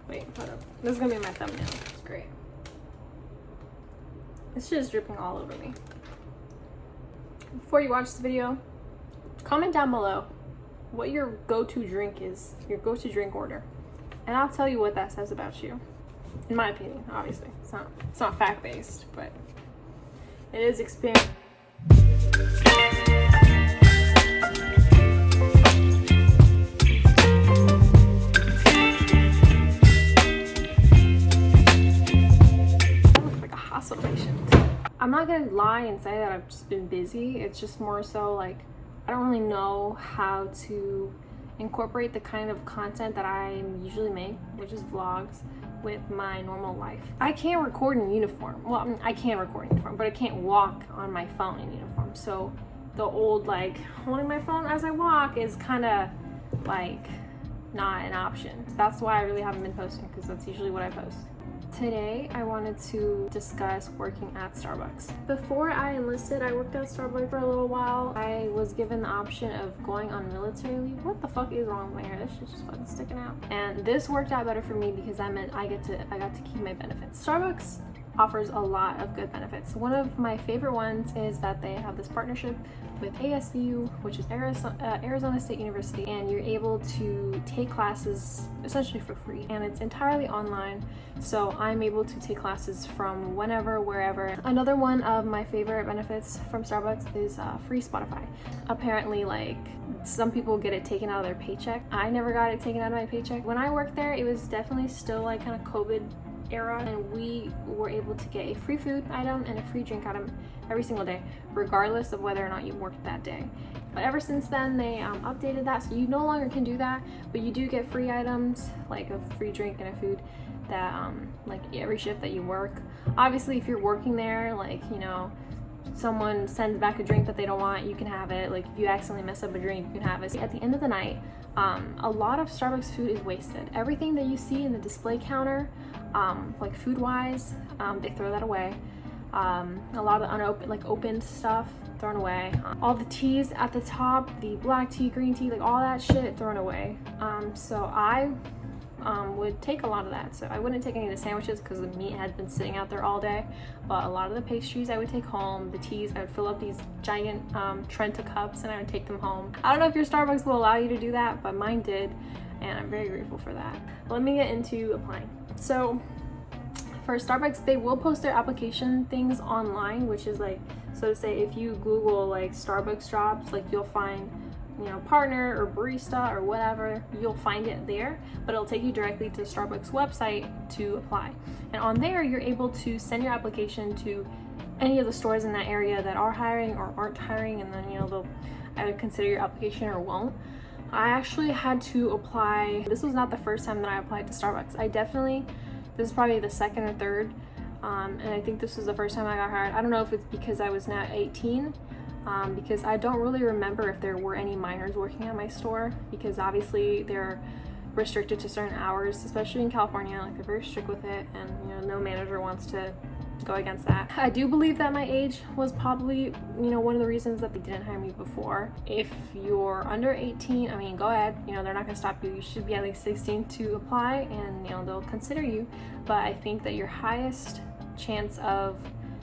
Wait, hold up. This is gonna be my thumbnail. It's great. This shit is dripping all over me. Before you watch this video, comment down below what your go-to drink is, your go-to drink order. And I'll tell you what that says about you. In my opinion, obviously. It's not fact-based, but it is experience. I'm not gonna lie and say that I've just been busy. It's just more so like I don't really know how to incorporate the kind of content that I usually make, which is vlogs, with my normal life. I can't record in uniform. Well, I mean, I can record in uniform, but I can't walk on my phone in uniform. So the old like holding my phone as I walk is kind of like not an option. That's why I really haven't been posting, because that's usually what I post. Today, I wanted to discuss working at Starbucks. Before I enlisted, I worked at Starbucks for a little while. I was given the option of going on military leave. What the fuck is wrong with my hair? This shit's just fucking sticking out. And this worked out better for me because I got to keep my benefits. Starbucks offers a lot of good benefits. One of my favorite ones is that they have this partnership with ASU, which is Arizona State University, and you're able to take classes essentially for free, and it's entirely online, so I'm able to take classes from whenever, wherever. Another one of my favorite benefits from Starbucks is free Spotify. Apparently, like, some people get it taken out of their paycheck. I never got it taken out of my paycheck. When I worked there, it was definitely still like kind of COVID era, and we were able to get a free food item and a free drink item every single day, regardless of whether or not you worked that day. But ever since then, they updated that, so you no longer can do that, but you do get free items like a free drink and a food that like every shift that you work. Obviously, if you're working there, like, you know, someone sends back a drink that they don't want, you can have it. Like, if you accidentally mess up a drink, you can have it. At the end of the night, a lot of Starbucks food is wasted. Everything that you see in the display counter, like food-wise, they throw that away. A lot of the opened stuff thrown away. All the teas at the top, the black tea, green tea, like all that shit thrown away. So I would take a lot of that. So I wouldn't take any of the sandwiches because the meat had been sitting out there all day, but a lot of the pastries I would take home. The teas, I would fill up these giant Trenta cups and I would take them home. I don't know if your Starbucks will allow you to do that, but mine did, and I'm very grateful for that. Let me get into applying. So for Starbucks, they will post their application things online, which is like, so to say, if you Google like Starbucks jobs, like you'll find, you know, partner or barista or whatever, you'll find it there, but it'll take you directly to Starbucks website to apply. And on there, you're able to send your application to any of the stores in that area that are hiring or aren't hiring, and then, you know, they'll either consider your application or won't. I actually had to apply. This was not the first time that I applied to Starbucks. This is probably the second or third, and I think this was the first time I got hired. I don't know if it's because I was now 18, because I don't really remember if there were any minors working at my store, because obviously they're restricted to certain hours, especially in California. Like, they're very strict with it, and, you know, no manager wants to go against that. I do believe that my age was probably, you know, one of the reasons that they didn't hire me before. If you're under 18, I mean, go ahead, you know, they're not gonna stop you. You should be at least 16 to apply, and, you know, they'll consider you. But I think that your highest chance of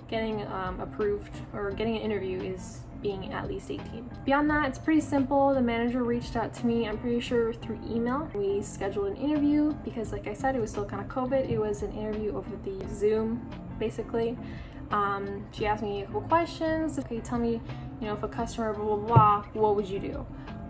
getting approved or getting an interview is being at least 18. Beyond that, it's pretty simple. The manager reached out to me, I'm pretty sure through email. We scheduled an interview because, like I said, it was still kind of COVID. It was an interview over the Zoom, basically. She asked me a couple questions. Okay, tell me, you know, if a customer blah blah blah, what would you do?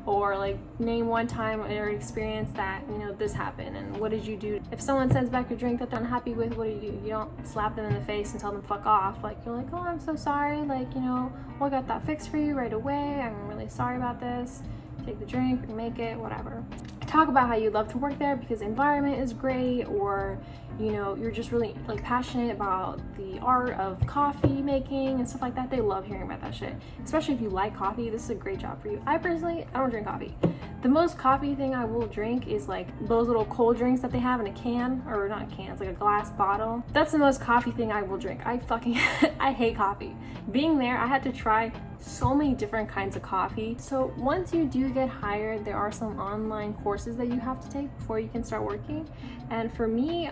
Or like, name one time or experience that, you know, this happened, and what did you do? If someone sends back a drink that they're unhappy with, what do? You don't slap them in the face and tell them fuck off. Like, you're like, oh, I'm so sorry, like, you know, we'll get that fixed for you right away. I'm really sorry about this. Take the drink, remake it, whatever. Talk about how you love to work there because the environment is great, or, you know, you're just really like passionate about the art of coffee making and stuff like that. They love hearing about that shit, especially if you like coffee. This is a great job for you. I personally, I don't drink coffee. The most coffee thing I will drink is like those little cold drinks that they have in a can, or not a can, it's like a glass bottle. That's the most coffee thing I will drink. I fucking I hate coffee. Being there, I had to try so many different kinds of coffee. So once you do get hired, there are some online courses courses that you have to take before you can start working. And for me,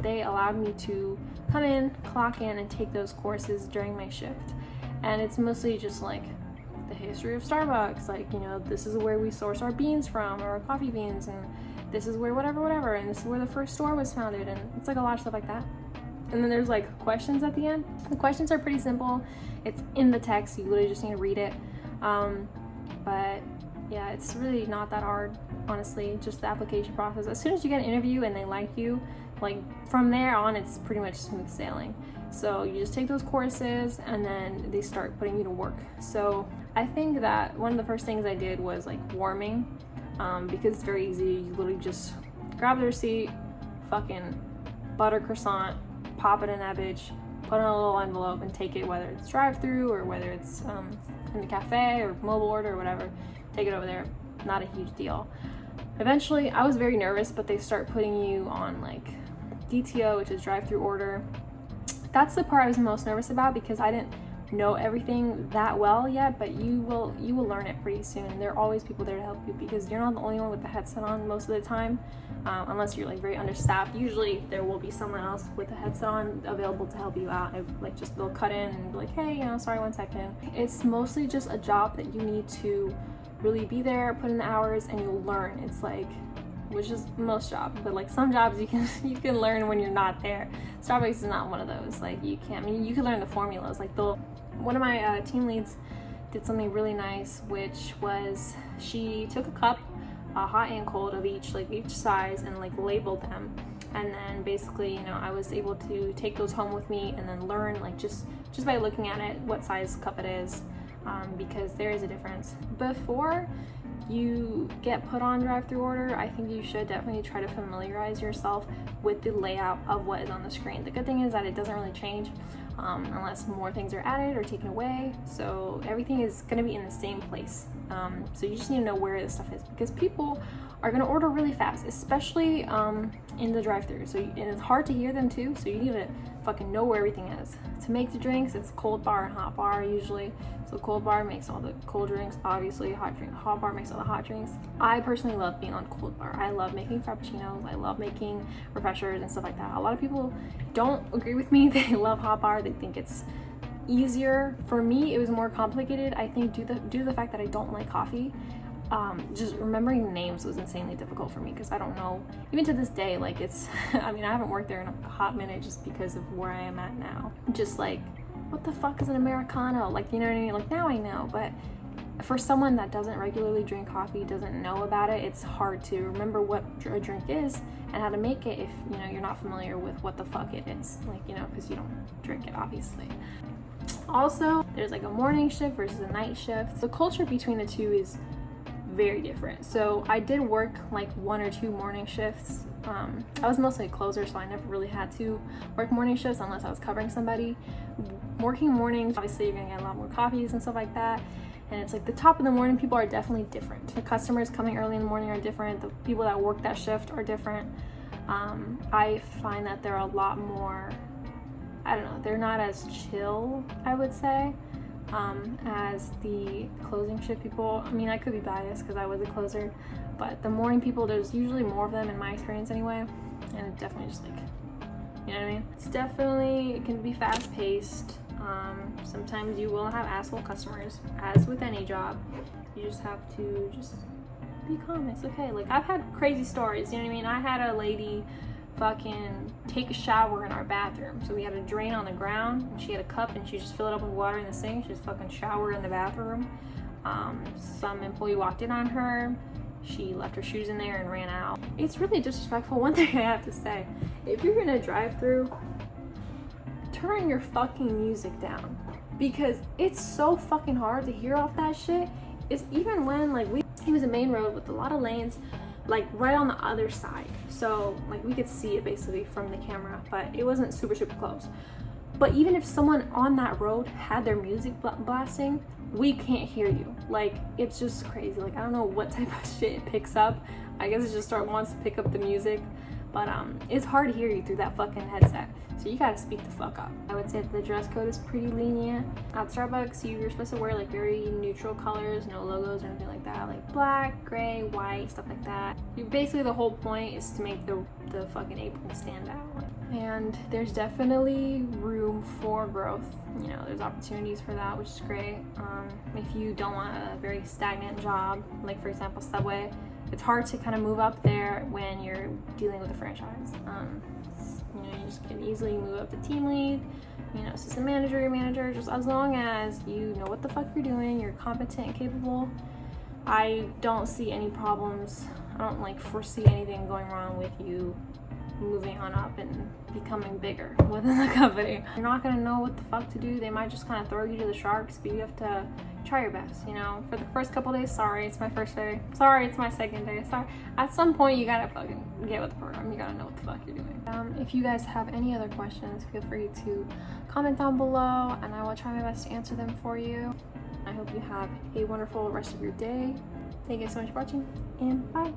they allowed me to come in, clock in, and take those courses during my shift. And it's mostly just like the history of Starbucks, like, you know, this is where we source our beans from, or our coffee beans, and this is where whatever, and this is where the first store was founded, and it's like a lot of stuff like that. And then there's like questions at the end. The questions are pretty simple. It's in the text, you literally just need to read it. But yeah, it's really not that hard, honestly, just the application process. As soon as you get an interview and they like you, like from there on, it's pretty much smooth sailing. So you just take those courses and then they start putting you to work. So I think that one of the first things I did was like warming, because it's very easy. You literally just grab the receipt, fucking butter croissant, pop it in that bitch, put it in a little envelope and take it, whether it's drive-thru or whether it's in the cafe or mobile order or whatever. Take it over there. Not a huge deal. Eventually, I was very nervous, but they start putting you on like DTO, which is drive-thru order. That's the part I was most nervous about because I didn't know everything that well yet, but you will learn it pretty soon. And there are always people there to help you because you're not the only one with the headset on most of the time, unless you're like very understaffed. Usually there will be someone else with the headset on available to help you out. Like just they'll cut in and be like, hey, you know, sorry, 1 second. It's mostly just a job that you need to really be there, put in the hours, and you'll learn. It's like, which is most jobs, but like some jobs you can learn when you're not there. Starbucks is not one of those. Like you can't, I mean, you can learn the formulas. Like one of my team leads did something really nice, which was she took a cup, hot and cold of each size, and like labeled them. And then basically, you know, I was able to take those home with me and then learn like just by looking at it what size cup it is, because there is a difference. Before you get put on drive-thru order, I think you should definitely try to familiarize yourself with the layout of what is on the screen. The good thing is that it doesn't really change unless more things are added or taken away, so everything is going to be in the same place. So you just need to know where this stuff is, because people are going to order really fast, especially in the drive-thru. So and it's hard to hear them too, so you need to fucking know where everything is. To make the drinks, it's cold bar and hot bar usually. So cold bar makes all the cold drinks, obviously. Hot bar makes all the hot drinks. I personally love being on cold bar. I love making frappuccinos. I love making refreshers and stuff like that. A lot of people don't agree with me. They love hot bar. They think it's easier. For me, it was more complicated. I think due to the fact that I don't like coffee, just remembering the names was insanely difficult for me because I don't know, even to this day, like it's, I mean, I haven't worked there in a hot minute just because of where I am at now. Just like, what the fuck is an Americano? Like, you know what I mean? Like now I know, but for someone that doesn't regularly drink coffee, doesn't know about it, it's hard to remember what a drink is and how to make it if, you know, you're not familiar with what the fuck it is. Like, you know, because you don't drink it, obviously. Also, there's like a morning shift versus a night shift. The culture between the two is very different. So I did work like 1 or 2 morning shifts. I was mostly a closer, so I never really had to work morning shifts unless I was covering somebody. Working mornings, obviously you're gonna get a lot more coffees and stuff like that, and it's like the top of the morning people are definitely different. The customers coming early in the morning are different. The people that work that shift are different. I find that they're a lot more, I don't know, they're not as chill, I would say, as the closing shift people. I mean, I could be biased because I was a closer, but the morning people, there's usually more of them in my experience anyway, and it definitely just like, you know what I mean? It's definitely, it can be fast paced. Sometimes you will have asshole customers, as with any job. You just have to just be calm, it's okay. Like, I've had crazy stories, you know what I mean? I had a lady fucking take a shower in our bathroom. So we had a drain on the ground and she had a cup and she just filled it up with water in the sink. She just fucking showered in the bathroom. Some employee walked in on her. She left her shoes in there and ran out. It's really disrespectful. One thing I have to say, if you're gonna drive through, turn your fucking music down, because it's so fucking hard to hear off that shit. It's even when like it was a main road with a lot of lanes, like right on the other side, so like we could see it basically from the camera, but it wasn't super close. But even if someone on that road had their music blasting, we can't hear you. Like, it's just crazy. Like, I don't know what type of shit it picks up. I guess it just wants to pick up the music, but it's hard to hear you through that fucking headset, so you gotta speak the fuck up. I would say that the dress code is pretty lenient. At Starbucks, you're supposed to wear like very neutral colors, no logos or anything like that, like black, gray, white, stuff like that. basically the whole point is to make the fucking apron stand out. And there's definitely room for growth. You know, there's opportunities for that, which is great. If you don't want a very stagnant job, like for example Subway, it's hard to kind of move up there when you're dealing with a franchise. You know, you just can easily move up to team lead, you know, assistant manager, just as long as you know what the fuck you're doing, you're competent and capable. I don't see any problems. I don't like foresee anything going wrong with you moving on up and becoming bigger within the company. You're not gonna know what the fuck to do. They might just kind of throw you to the sharks, but you have to try your best, you know. For the first couple days, sorry, it's my first day. Sorry, it's my second day. Sorry. At some point, you gotta fucking get with the program. You gotta know what the fuck you're doing. If you guys have any other questions, feel free to comment down below, and I will try my best to answer them for you. I hope you have a wonderful rest of your day. Thank you so much for watching, and bye.